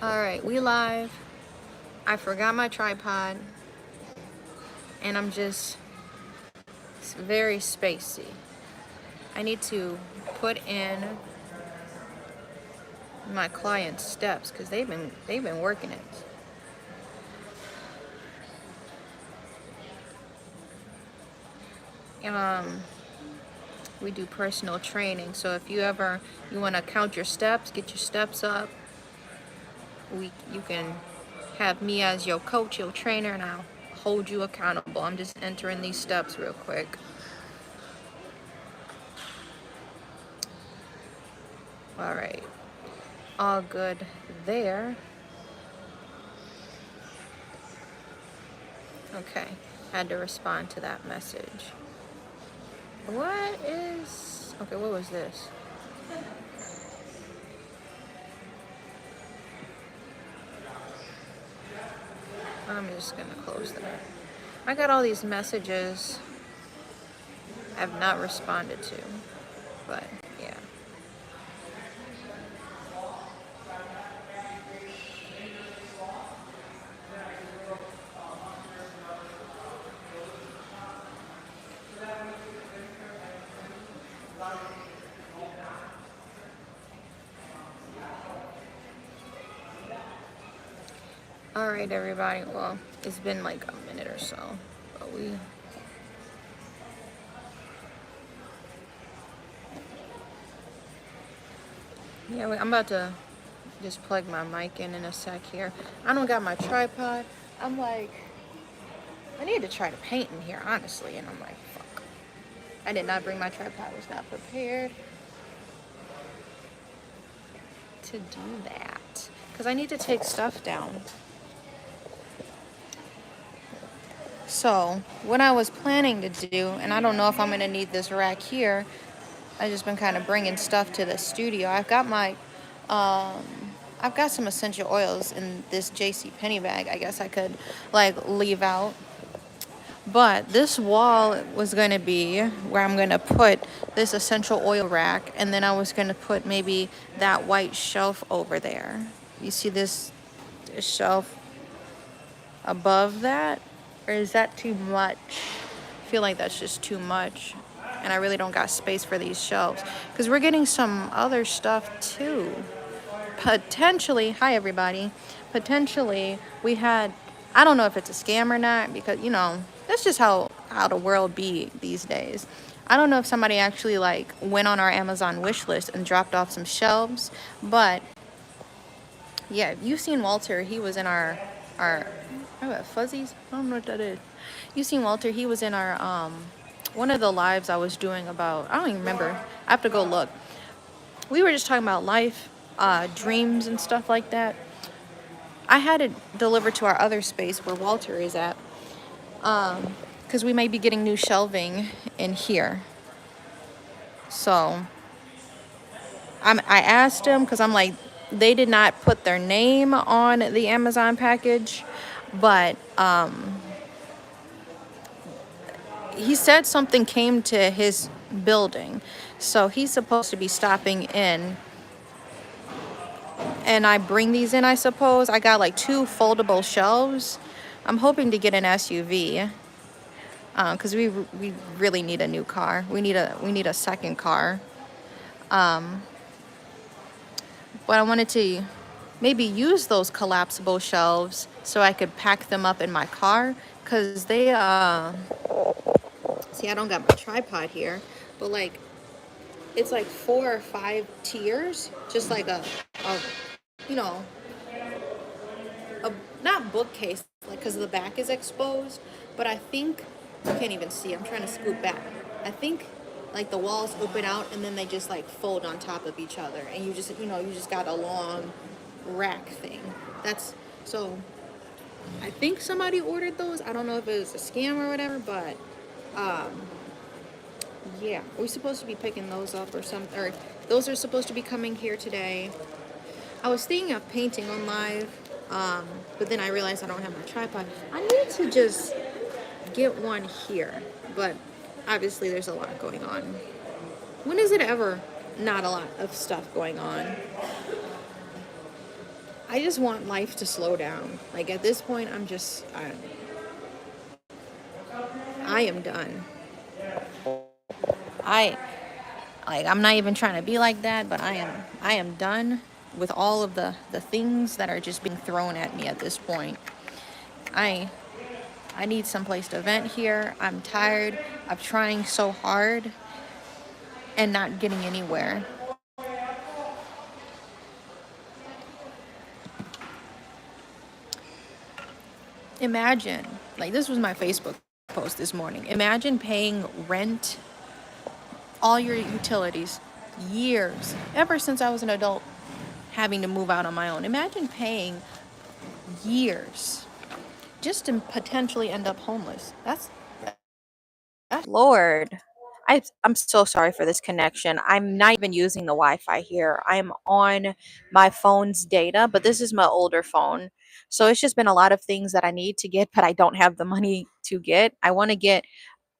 Alright, we live. I forgot my tripod. And I'm just very spacey. I need to put in my clients' steps because they've been working it. We do personal training, so if you want to count your steps, get your steps up, you can have me as your coach, your trainer, and I'll hold you accountable. I'm just entering these steps real quick. All right, all good there. Okay, had to respond to that message. What was this? I'm just gonna close that. I got all these messages I've not responded to, but yeah. All right, everybody. Well, it's been like a minute or so, but I'm about to just plug my mic in a sec here. I don't got my tripod. I'm like, I need to try to paint in here, honestly, and I'm like, fuck. I did not bring my tripod. I was not prepared to do that because I need to take stuff down. So what I was planning to do, and I don't know if I'm gonna need this rack here, I've just been kind of bringing stuff to the studio. I've got some essential oils in this JCPenney bag. I guess I could like leave out. But this wall was going to be where I'm going to put this essential oil rack, and then I was going to put maybe that white shelf over there. You see this shelf above that? Or is that too much? I feel like that's just too much, and I really don't got space for these shelves because we're getting some other stuff too. Potentially, hi everybody, potentially we had, I don't know if it's a scam or not, because that's just how the world be these days. I don't know if somebody actually like went on our Amazon wish list and dropped off some shelves, but yeah, if you've seen Walter, he was in our fuzzies. I don't know what that is. You've seen Walter, he was in our one of the lives I was doing about, I don't even remember. I have to go look. We were just talking about life, dreams and stuff like that. I had it delivered to our other space where Walter is at, because we may be getting new shelving in here. So I asked him, because I'm like, they did not put their name on the Amazon package, but he said something came to his building, so he's supposed to be stopping in, and I bring these in, I suppose. I got like 2 foldable shelves. I'm hoping to get an SUV, because we really need a new car. We need a second car. But I wanted to maybe use those collapsible shelves so I could pack them up in my car, because they see, I don't got my tripod here, but like it's like 4 or 5 tiers, just like a not bookcase, like, because the back is exposed, but I think you can't even see. I'm trying to scoot back. I think like the walls open out and then they just like fold on top of each other, and you just got a long rack thing. That's so. I think somebody ordered those. I don't know if it was a scam or whatever, but yeah, we're supposed to be picking those up or something, or those are supposed to be coming here today. I was thinking of painting on live, but then I realized I don't have my tripod. I need to just get one here, but obviously there's a lot going on. When is it ever not a lot of stuff going on? I just want life to slow down. Like at this point, I am done. I I'm not even trying to be like that, but I am done with all of the things that are just being thrown at me at this point. I I need someplace to vent here. I'm tired of trying so hard and not getting anywhere. Imagine, like this was my Facebook post this morning. Imagine paying rent, all your utilities, years, ever since I was an adult, having to move out on my own. Imagine paying years just to potentially end up homeless. That's Lord. I'm so sorry for this connection. I'm not even using the Wi-Fi here. I'm on my phone's data, but this is my older phone. So it's just been a lot of things that I need to get, but I don't have the money to get. I want to get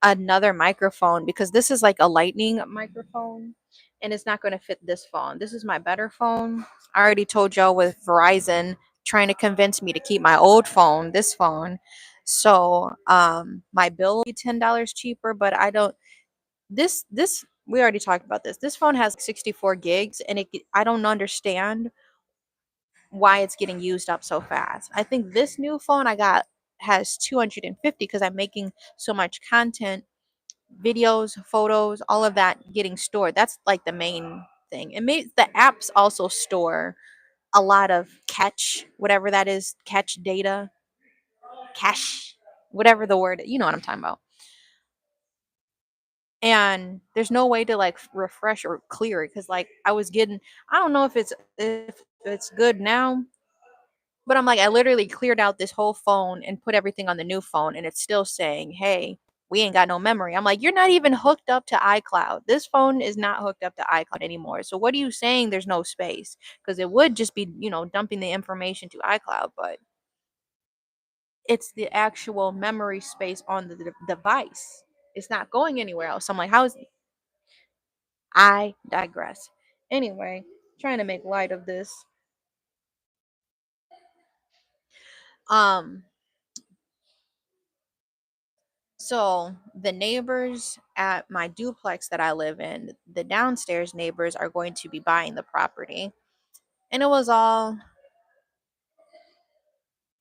another microphone because this is like a lightning microphone and it's not going to fit this phone. This is my better phone. I already told y'all with Verizon trying to convince me to keep my old phone, this phone. So my bill will be $10 cheaper, but I don't this we already talked about this. This phone has 64 gigs and I don't understand why it's getting used up so fast. I think this new phone I got has 250 because I'm making so much content, videos, photos, all of that getting stored. That's like the main thing. The apps also store a lot of whatever that is, catch data, cache, whatever the word, you know what I'm talking about. And there's no way to like refresh or clear it because like I don't know if it's good now, but I'm like, I literally cleared out this whole phone and put everything on the new phone, and it's still saying, hey, we ain't got no memory. I'm like, you're not even hooked up to iCloud. This phone is not hooked up to iCloud anymore. So what are you saying there's no space? Because it would just be, dumping the information to iCloud, but it's the actual memory space on the device. It's not going anywhere else. I'm like, I digress. Anyway, trying to make light of this. Um, So the neighbors at my duplex that I live in, the downstairs neighbors are going to be buying the property. And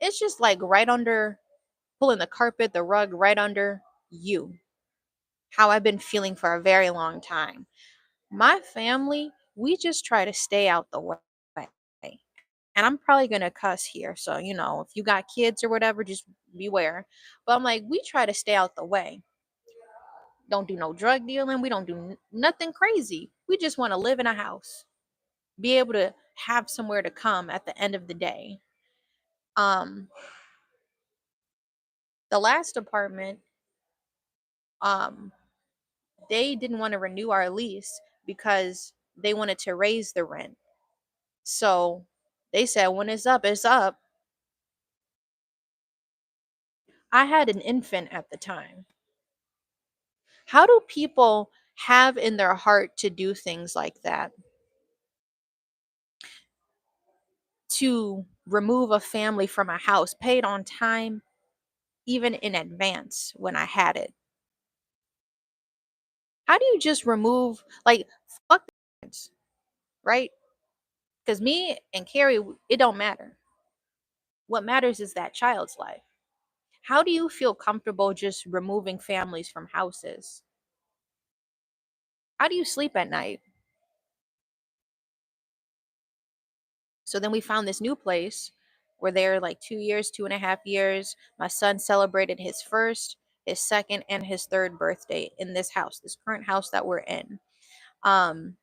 it's just like right under, pulling the carpet, the rug right under you. How I've been feeling for a very long time. My family, we just try to stay out the way. And I'm probably going to cuss here. So, if you got kids or whatever, just beware. But I'm like, we try to stay out the way. Don't do no drug dealing. We don't do nothing crazy. We just want to live in a house, be able to have somewhere to come at the end of the day. Um, the last apartment, um, they didn't want to renew our lease because they wanted to raise the rent. So they said, when it's up, it's up. I had an infant at the time. How do people have in their heart to do things like that? To remove a family from a house, paid on time, even in advance when I had it. How do you just remove, like, fuck the parents, right? Because me and Carrie, it don't matter. What matters is that child's life. How do you feel comfortable just removing families from houses? How do you sleep at night? So then we found this new place. We're there like 2 years, 2.5 years. My son celebrated his first, his second, and his third birthday in this house, this current house that we're in. Um,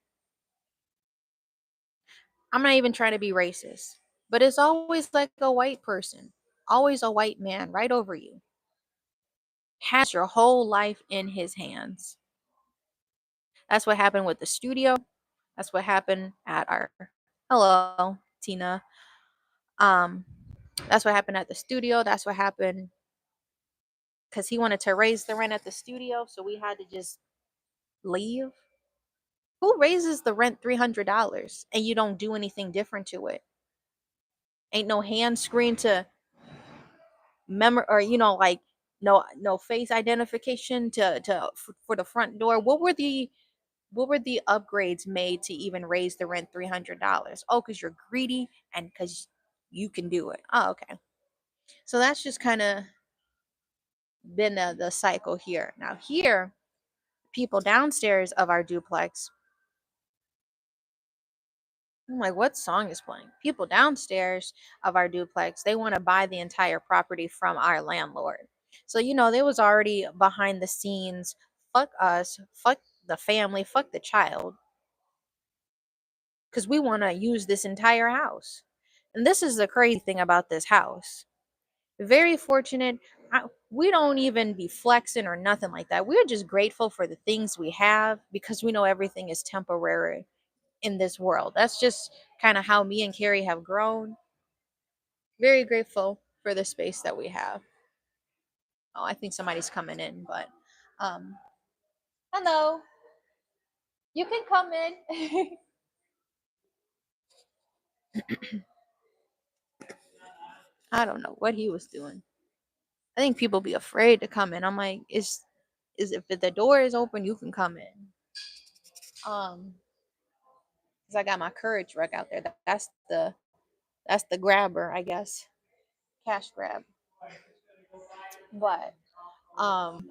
I'm not even trying to be racist, but it's always like a white person, always a white man right over you, has your whole life in his hands. That's what happened with the studio. That's what happened at our, hello, Tina. Um, that's what happened at the studio. That's what happened because he wanted to raise the rent at the studio, so we had to just leave. Who raises the rent $300 and you don't do anything different to it? Ain't no hand screen to memor or like no face identification for the front door. What were the upgrades made to even raise the rent $300? Oh, because you're greedy and because you can do it. Oh, okay. So that's just kind of been the cycle here. Now here, people downstairs of our duplex, I'm like, what song is playing? People downstairs of our duplex, they want to buy the entire property from our landlord. So, they was already behind the scenes. Fuck us, fuck the family, fuck the child, because we want to use this entire house. And this is the crazy thing about this house. Very fortunate. We don't even be flexing or nothing like that. We're just grateful for the things we have because we know everything is temporary in this world. That's just kind of how me and Carrie have grown. Very grateful for the space that we have. Oh, I think somebody's coming in, but um hello. You can come in. I don't know what he was doing. I think people be afraid to come in. I'm like, is if the door is open, you can come in. Cuz I got my courage rug out there. That's the grabber, I guess. Cash grab. But um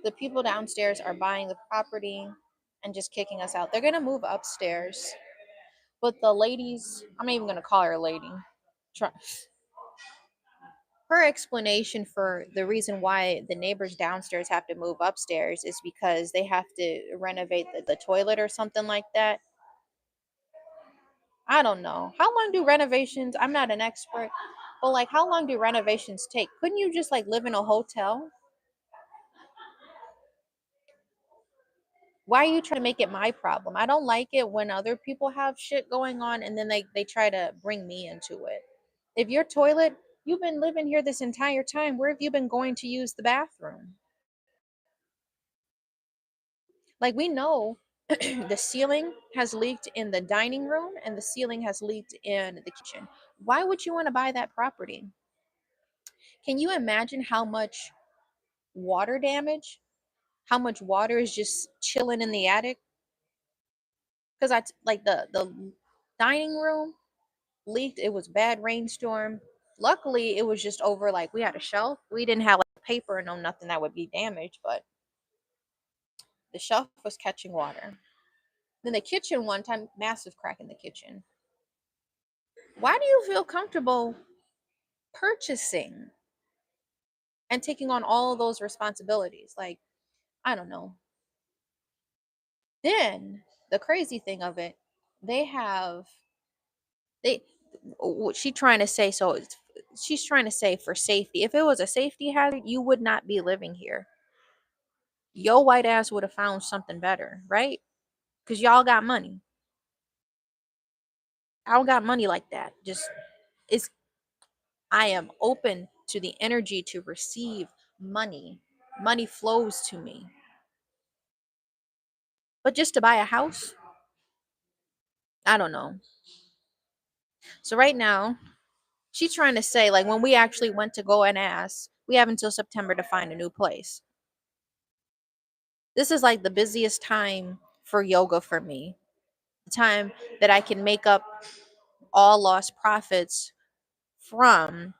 the people downstairs are buying the property and just kicking us out. They're going to move upstairs. But the ladies, I'm not even going to call her a lady. Her explanation for the reason why the neighbors downstairs have to move upstairs is because they have to renovate the toilet or something like that. I don't know. How long do renovations, I'm not an expert, but like how long do renovations take? Couldn't you just like live in a hotel? Why are you trying to make it my problem? I don't like it when other people have shit going on and then they try to bring me into it. If your toilet, you've been living here this entire time, where have you been going to use the bathroom? Like we know the ceiling has leaked in the dining room and the ceiling has leaked in the kitchen. Why would you want to buy that property? Can you imagine how much water damage, how much water is just chilling in the attic? Because like the dining room leaked. It was bad rainstorm. Luckily, it was just over. Like we had a shelf. We didn't have like paper and no nothing that would be damaged, but the shelf was catching water. Then the kitchen one time, massive crack in the kitchen. Why do you feel comfortable purchasing and taking on all those responsibilities? Like, I don't know. Then the crazy thing of it, they have they what she trying to say so she's trying to say for safety. If it was a safety hazard, you would not be living here. Your white ass would have found something better, right? Because y'all got money. I don't got money like that. Just it's I am open to the energy to receive money. Money flows to me. But just to buy a house, I don't know. So right now, she's trying to say like when we actually went to go and ask, we have until September to find a new place. This is like the busiest time for yoga for me. The time that I can make up all lost profits from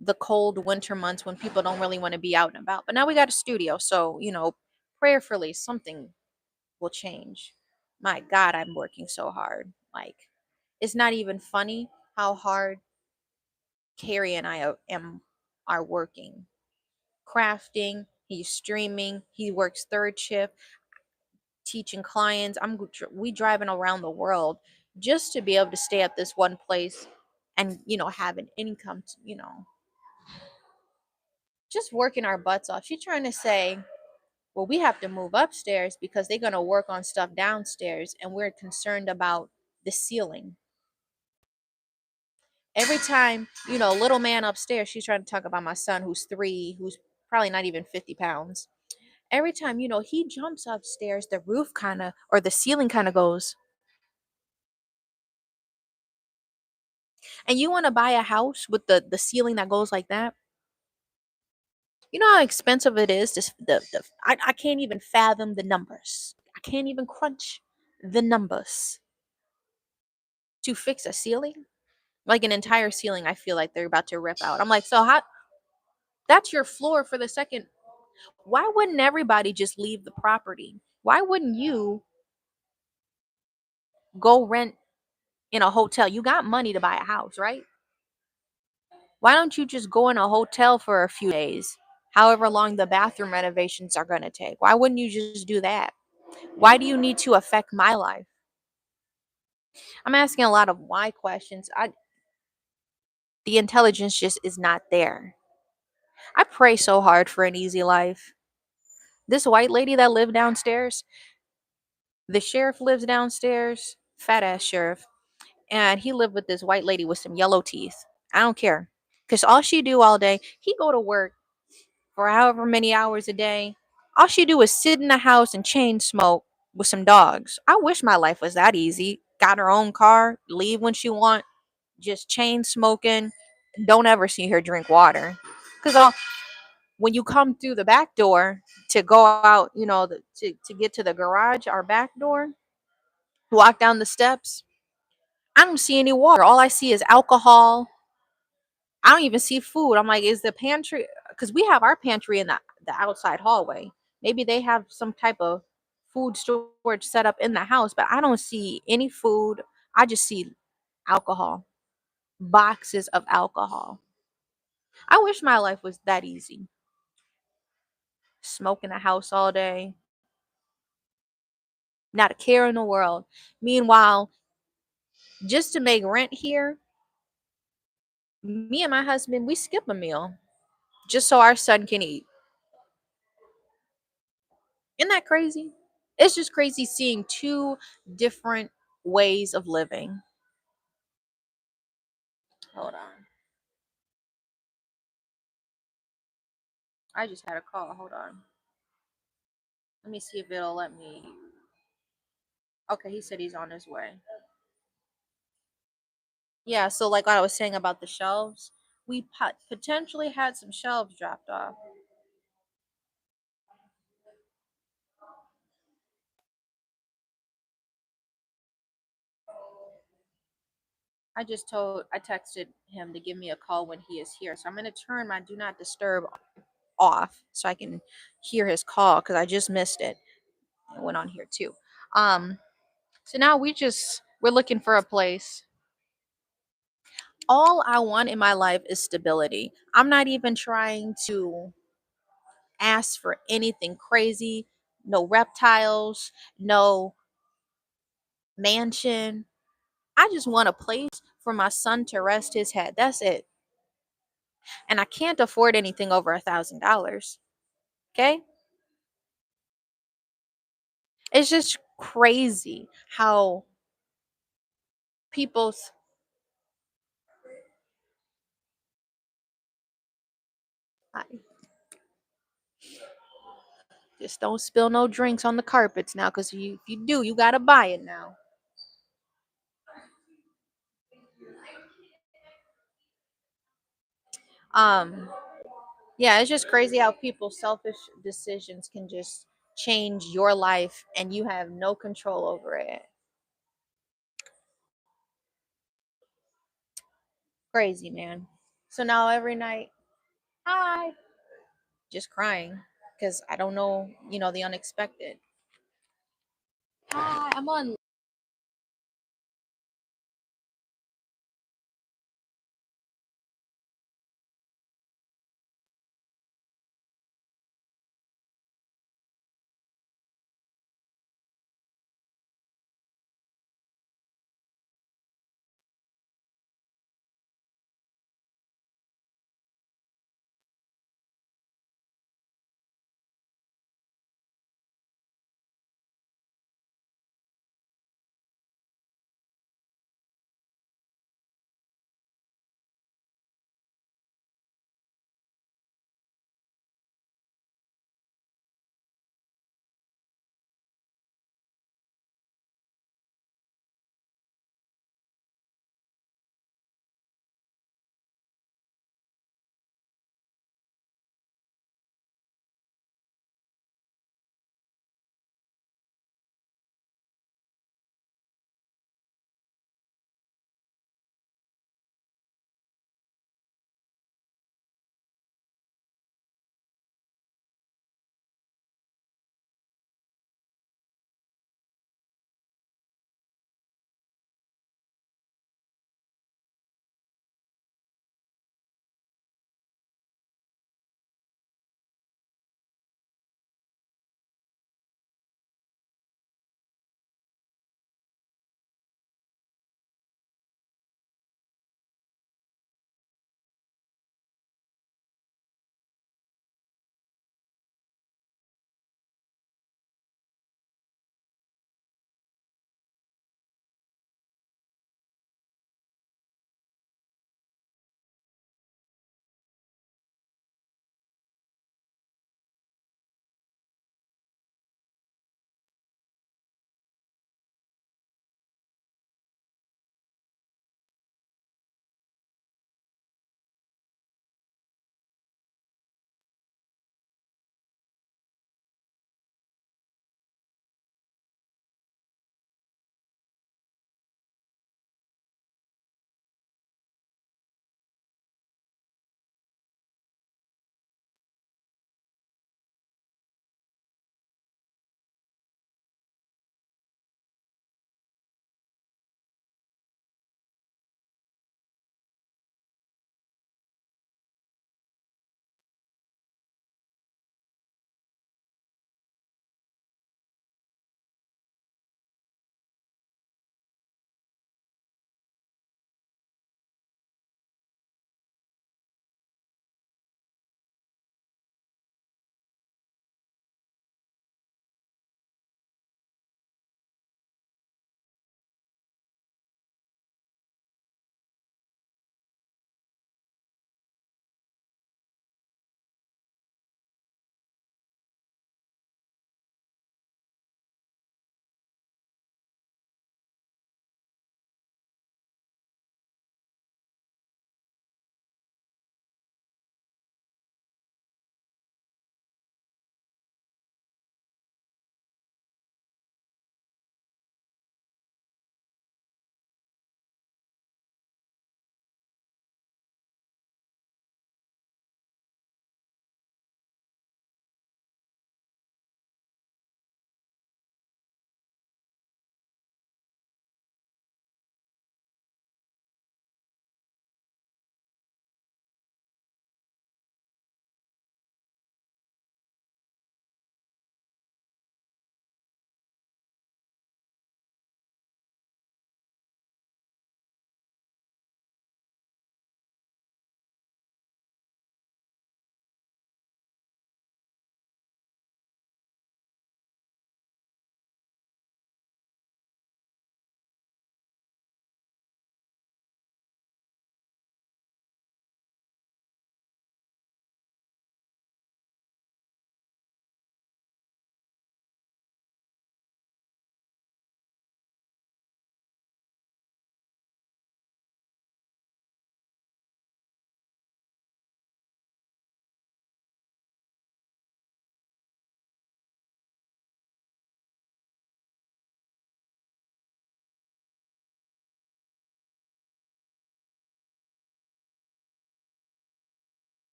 the cold winter months when people don't really want to be out and about. But now we got a studio, so prayerfully something will change. My God, I'm working so hard. Like it's not even funny how hard Carrie and are working. Crafting, he's streaming, he works third shift, teaching clients. We driving around the world just to be able to stay at this one place and have an income to, just working our butts off. She's trying to say, well, we have to move upstairs because they're going to work on stuff downstairs and we're concerned about the ceiling. Every time, little man upstairs, she's trying to talk about my son who's 3, who's probably not even 50 pounds. Every time, he jumps upstairs, the roof kind of, or the ceiling kind of goes. And you want to buy a house with the ceiling that goes like that? You know how expensive it is. I can't even fathom the numbers. I can't even crunch the numbers to fix a ceiling. Like an entire ceiling, I feel like they're about to rip out. I'm like, so how? That's your floor for the second. Why wouldn't everybody just leave the property? Why wouldn't you go rent in a hotel? You got money to buy a house, right? Why don't you just go in a hotel for a few days? However long the bathroom renovations are going to take. Why wouldn't you just do that? Why do you need to affect my life? I'm asking a lot of why questions. The intelligence just is not there. I pray so hard for an easy life. This white lady that lived downstairs, the sheriff lives downstairs, fat ass sheriff, and he lived with this white lady with some yellow teeth. I don't care. Cause all she do all day, he go to work for however many hours a day. All she do is sit in the house and chain smoke with some dogs. I wish my life was that easy. Got her own car, leave when she want, just chain smoking. Don't ever see her drink water. Cause when you come through the back door to go out, to get to the garage, our back door, walk down the steps, I don't see any water. All I see is alcohol. I don't even see food. I'm like, is the pantry? Because we have our pantry in the outside hallway. Maybe they have some type of food storage set up in the house, but I don't see any food. I just see alcohol, boxes of alcohol. I wish my life was that easy. Smoke in the house all day, not a care in the world. Meanwhile, just to make rent here, me and my husband, we skip a meal just so our son can eat. Isn't that crazy? It's just crazy seeing two different ways of living. Hold on. I just had a call. Hold on. Let me see if it'll let me. Okay, he said he's on his way. Yeah, so like what I was saying about the shelves, we potentially had some shelves dropped off. I texted him to give me a call when he is here. So I'm going to turn my do not disturb off so I can hear his call because I just missed it. It went on here too. Um, so now we're looking for a place. All I want in my life is stability. I'm not even trying to ask for anything crazy. No reptiles, no mansion. I just want a place for my son to rest his head. That's it. And I can't afford anything over $1,000. Okay? It's just crazy how people's I just don't spill no drinks on the carpets now, because if you do, you gotta buy it now. Um, yeah, it's just crazy how people's selfish decisions can just change your life and you have no control over it. Crazy, man. So now every night, hi, just crying because I don't know, the unexpected. Hi, I'm on